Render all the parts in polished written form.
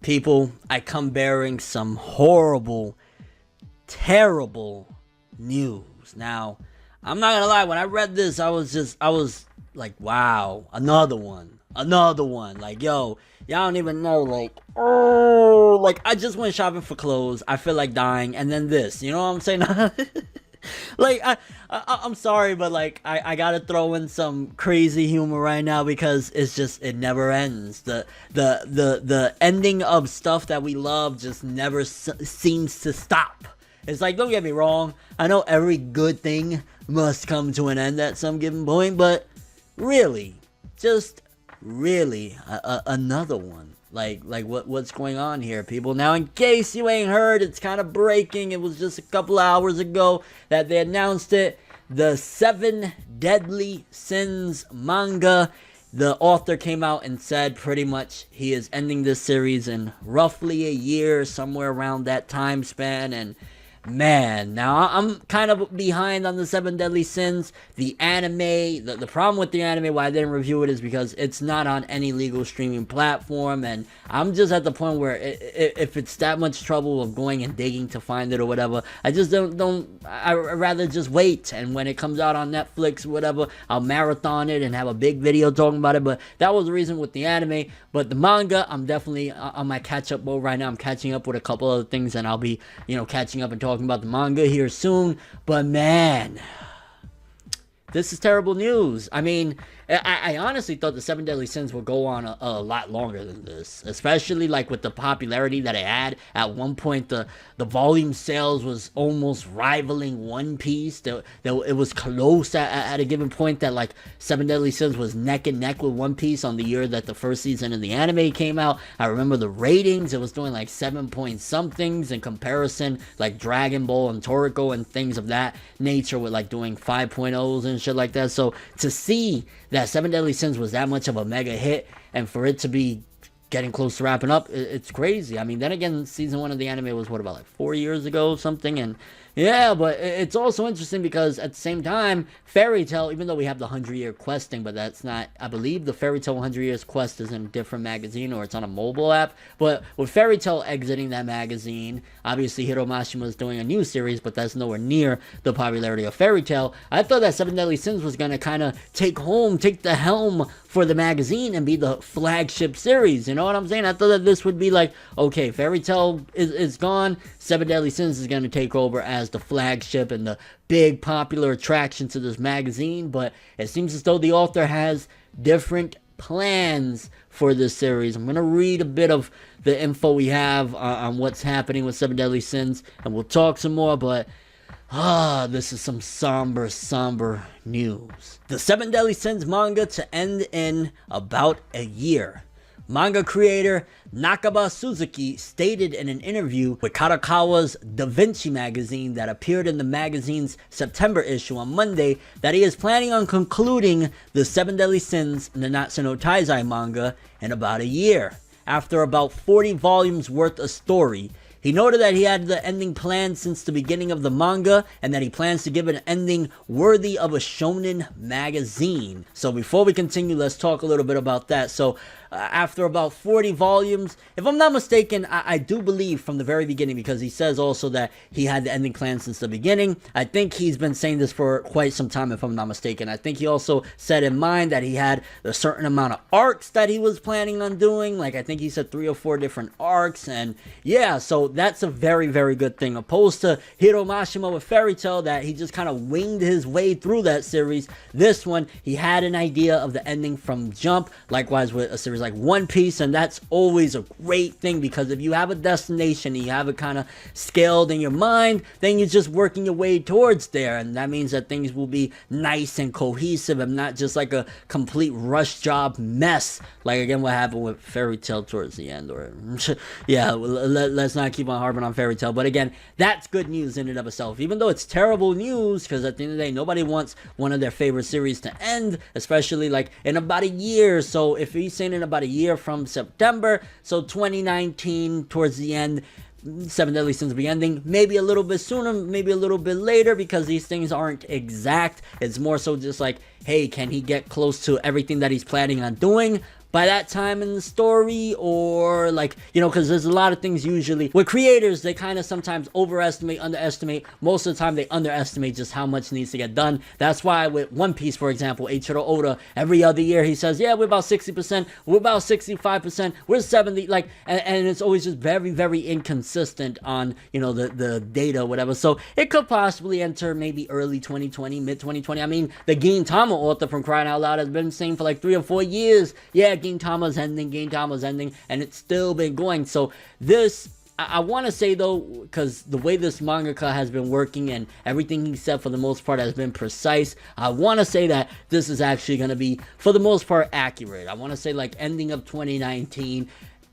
People, I come bearing some horrible, terrible news. Now, I'm not gonna lie, when I read this, I was like, wow, another one. Like, yo, y'all don't even know, like, oh, like, I just went shopping for clothes. I feel like dying, and then this, you know what I'm saying? Like, I'm sorry, but like, I gotta throw in some crazy humor right now because it's just, it never ends. The ending of stuff that we love just never seems to stop. It's like, don't get me wrong, I know every good thing must come to an end at some given point, but really, just really, another one. Like what's going on here, people? Now, in case you ain't heard, it's kind of breaking. It was just a couple hours ago that they announced it. The 7 Deadly Sins manga. The author came out and said pretty much he is ending this series in roughly a year, somewhere around that time span. And man, now I'm kind of behind on the 7 Deadly Sins. The anime, the problem with the anime, why I didn't review it, is because it's not on any legal streaming platform, and I'm just at the point where if it's that much trouble of going and digging to find it or whatever, I just I'd rather just wait, and when it comes out on Netflix or whatever, I'll marathon it and have a big video talking about it. But that was the reason with the anime. But the manga, I'm definitely on my catch-up mode right now. I'm catching up with a couple other things, and I'll be, catching up and talking about the manga here soon. But man, this is terrible news. I mean, I honestly thought the 7 Deadly Sins would go on a lot longer than this, especially like with the popularity that it had. At one point, the volume sales was almost rivaling One Piece. It was close at a given point that like 7 Deadly Sins was neck and neck with One Piece on the year that the first season of the anime came out. I remember the ratings. It was doing like 7 point somethings in comparison, like Dragon Ball and Toriko and things of that nature, with like doing 5.0s and shit like that. So to see that 7 Deadly Sins was that much of a mega hit, and for it to be getting close to wrapping up, it's crazy. I mean, then again, season 1 of the anime was what, about like 4 years ago or something? And yeah, but it's also interesting because at the same time, Fairy Tail, even though we have the 100-year quest thing, but that's not, I believe the Fairy Tail 100 Years quest is in a different magazine, or it's on a mobile app. But with Fairy Tail exiting that magazine, obviously Hiro Mashima is doing a new series, but that's nowhere near the popularity of Fairy Tail. I thought that 7 Deadly Sins was going to kind of take the helm for the magazine and be the flagship series. You know what I'm saying? I thought that this would be like, okay, Fairy Tail is gone, 7 Deadly Sins is going to take over as the flagship and the big popular attraction to this magazine. But it seems as though the author has different plans for this series. I'm going to read a bit of the info we have on what's happening with 7 Deadly Sins, and we'll talk some more. But this is some somber news. The 7 Deadly Sins manga to end in about a year. Manga creator Nakaba Suzuki stated in an interview with Kadokawa's Da Vinci magazine that appeared in the magazine's September issue on Monday that he is planning on concluding the 7 Deadly Sins Nanatsu no Taizai manga in about a year. After about 40 volumes worth of story, he noted that he had the ending planned since the beginning of the manga, and that he plans to give an ending worthy of a shonen magazine. So before we continue, let's talk a little bit about that. So after about 40 volumes, if I'm not mistaken, I do believe from the very beginning, because he says also that he had the ending plan since the beginning. I think he's been saying this for quite some time, if I'm not mistaken. I think he also said in mind that he had a certain amount of arcs that he was planning on doing. Like, I think he said 3 or 4 different arcs, and yeah, so that's a very, very good thing. Opposed to Hiro Mashima with Fairy Tail, that he just kind of winged his way through that series. This one, he had an idea of the ending from jump. Likewise with a series like One Piece, and that's always a great thing, because if you have a destination and you have it kind of scaled in your mind, then you're just working your way towards there, and that means that things will be nice and cohesive and not just like a complete rush job mess, like again what happened with Fairy Tail towards the end. Or yeah, let's not keep on harping on Fairy Tail, but again, that's good news in and of itself, even though it's terrible news, because at the end of the day, nobody wants one of their favorite series to end, especially like in about a year. So if he's saying in about a year from September, so 2019 towards the end, 7 Deadly Sins will be ending, maybe a little bit sooner, maybe a little bit later, because these things aren't exact. It's more so just like, hey, can he get close to everything that he's planning on doing by that time in the story, or like, you know, because there's a lot of things usually with creators, they kind of sometimes overestimate, underestimate. Most of the time they underestimate just how much needs to get done. That's why with One Piece, for example, Eiichiro Oda, every other year he says, yeah, we're about 60%, we're about 65%, we're 70, like, and it's always just very, very inconsistent on, you know, the data, whatever. So it could possibly enter maybe early 2020, mid 2020. I mean, the Gintama author, from crying out loud, has been saying for like 3 or 4 years, yeah, Gintama's ending, and it's still been going. So this, I want to say though, because the way this mangaka has been working and everything he said for the most part has been precise, I want to say that this is actually going to be for the most part accurate. I want to say like ending of 2019,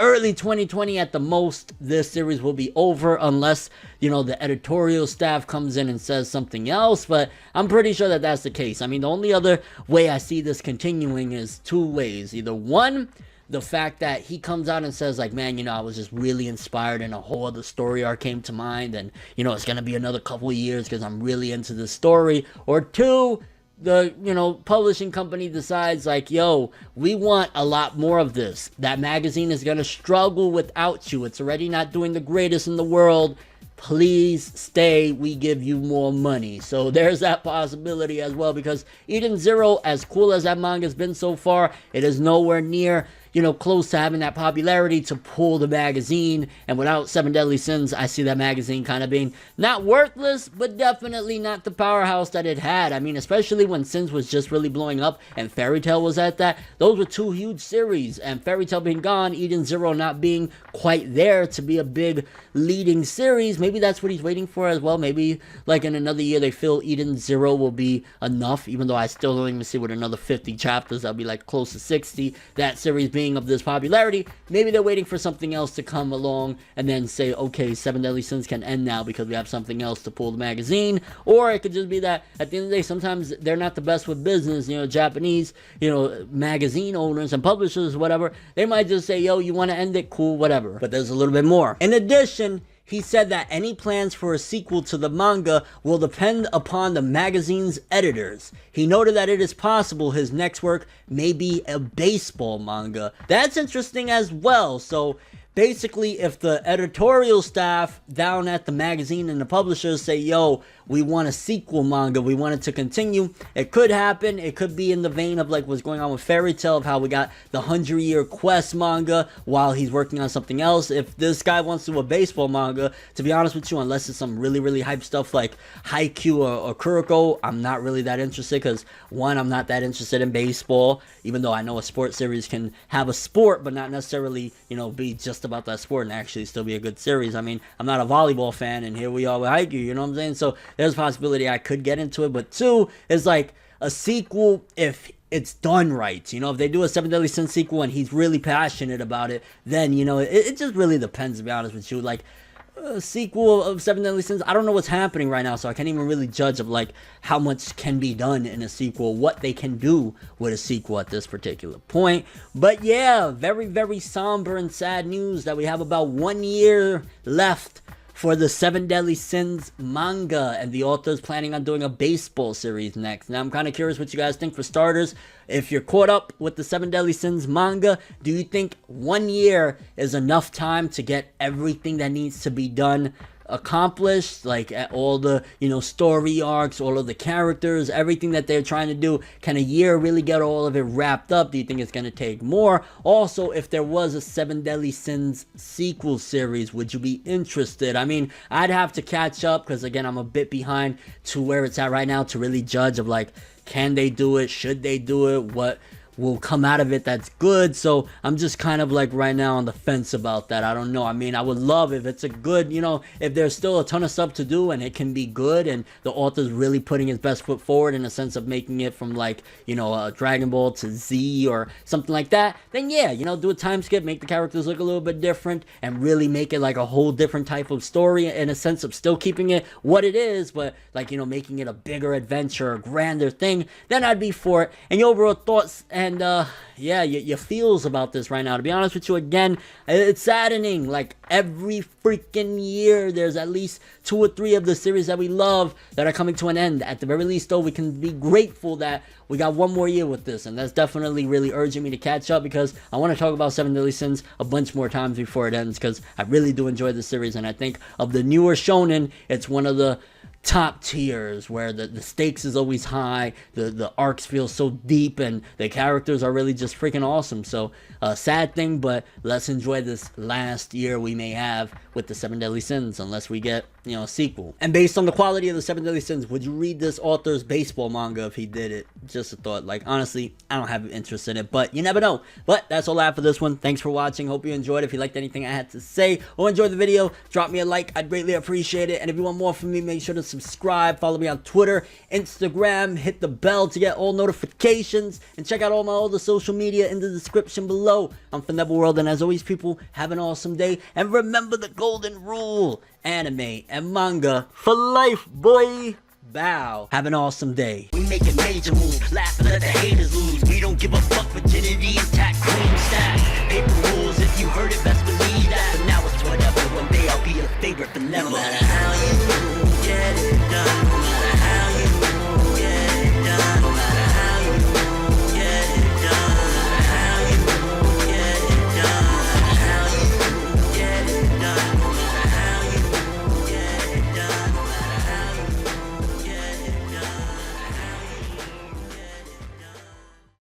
early 2020 at the most, this series will be over, unless, you know, the editorial staff comes in and says something else, but I'm pretty sure that that's the case. I mean, the only other way I see this continuing is 2 ways. Either one, the fact that he comes out and says like, man, you know, I was just really inspired and a whole other story arc came to mind, and, you know, it's gonna be another couple of years because I'm really into this story. Or 2, the, you know, publishing company decides like, yo, we want a lot more of this. That magazine is gonna struggle without you. It's already not doing the greatest in the world. Please stay, we give you more money. So there's that possibility as well, because Eden Zero, as cool as that manga has been so far, it is nowhere near, you know, close to having that popularity to pull the magazine. And without Seven Deadly Sins, I see that magazine kind of being not worthless, but definitely not the powerhouse that it had. I mean, especially when Sins was just really blowing up and Fairy Tail was at that. Those were 2 huge series, and Fairy Tail being gone, Eden Zero not being quite there to be a big leading series. Maybe that's what he's waiting for as well. Maybe like in another year they feel Eden Zero will be enough, even though I still don't even see with another 50 chapters, that'll be like close to 60, that series being of this popularity. Maybe they're waiting for something else to come along and then say, okay, Seven Deadly Sins can end now because we have something else to pull the magazine. Or it could just be that at the end of the day, sometimes they're not the best with business. You know, Japanese, you know, magazine owners and publishers, whatever, they might just say, yo, you want to end it, cool, whatever. But there's a little bit more. In addition, he said that any plans for a sequel to the manga will depend upon the magazine's editors. He noted that it is possible his next work may be a baseball manga. That's interesting as well. So basically, if the editorial staff down at the magazine and the publishers say, yo, we want a sequel manga, we want it to continue, it could happen. It could be in the vein of like what's going on with Fairy Tail, of how we got the 100-Year Quest manga while he's working on something else. If this guy wants to do a baseball manga, to be honest with you, unless it's some really, really hype stuff like Haikyuu or Kuroko, I'm not really that interested, because one, I'm not that interested in baseball, even though I know a sports series can have a sport, but not necessarily, you know, be just about that sport and actually still be a good series. I mean, I'm not a volleyball fan, and here we are with Haikyuu, you know what I'm saying? So there's a possibility I could get into it. But 2 is like a sequel, if it's done right. You know, if they do a Seven Deadly Sins sequel and he's really passionate about it, then, you know, it just really depends, to be honest with you. Like, a sequel of Seven Deadly Sins, I don't know what's happening right now, so I can't even really judge of like how much can be done in a sequel, what they can do with a sequel at this particular point. But yeah, very, very somber and sad news that we have about 1 year left for the Seven Deadly Sins manga, and the author's planning on doing a baseball series next. Now, I'm kind of curious what you guys think. For starters, if you're caught up with the Seven Deadly Sins manga, do you think 1 year is enough time to get everything that needs to be done accomplished, like all the, you know, story arcs, all of the characters, everything that they're trying to do? Can a year really get all of it wrapped up? Do you think it's going to take more? Also, if there was a Seven Deadly Sins sequel series, would you be interested? I mean, I'd have to catch up, because again, I'm a bit behind to where it's at right now to really judge of like, can they do it? Should they do it? What will come out of it that's good? So I'm just kind of like right now on the fence about that. I don't know. I mean, I would love if it's a good, you know, if there's still a ton of stuff to do and it can be good and the author's really putting his best foot forward in a sense of making it from like, you know, Dragon Ball to Z or something like that, then yeah, you know, do a time skip, make the characters look a little bit different and really make it like a whole different type of story in a sense of still keeping it what it is, but like, you know, making it a bigger adventure, a grander thing, then I'd be for it. And your overall thoughts and and yeah, your feels about this right now. To be honest with you, again, it's saddening. Like, every freaking year, there's at least 2 or 3 of the series that we love that are coming to an end. At the very least, though, we can be grateful that we got 1 more year with this, and that's definitely really urging me to catch up, because I want to talk about 7 Deadly Sins a bunch more times before it ends, because I really do enjoy the series, and I think of the newer shonen, it's one of the top tiers where the stakes is always high, the arcs feel so deep, and the characters are really just freaking awesome. So sad thing, but let's enjoy this last year we may have with the 7 Deadly Sins, unless we get, you know, a sequel. And based on the quality of the 7 Deadly Sins, would you read this author's baseball manga if he did it? Just a thought. Like, honestly, I don't have interest in it, but you never know. But that's all I have for this one. Thanks for watching. Hope you enjoyed. If you liked anything I had to say or enjoyed the video, drop me a like. I'd greatly appreciate it. And if you want more from me, make sure to subscribe. Follow me on Twitter, Instagram. Hit the bell to get all notifications. And check out all my other social media in the description below. I'm ForneverWorld, and as always, people, have an awesome day. And remember the golden rule: anime and manga for life, boy. Bow. Have an awesome day. We make a major move, laugh and let the haters lose. We don't give a fuck, virginity intact, clean stack. Paper rules, if you heard it, best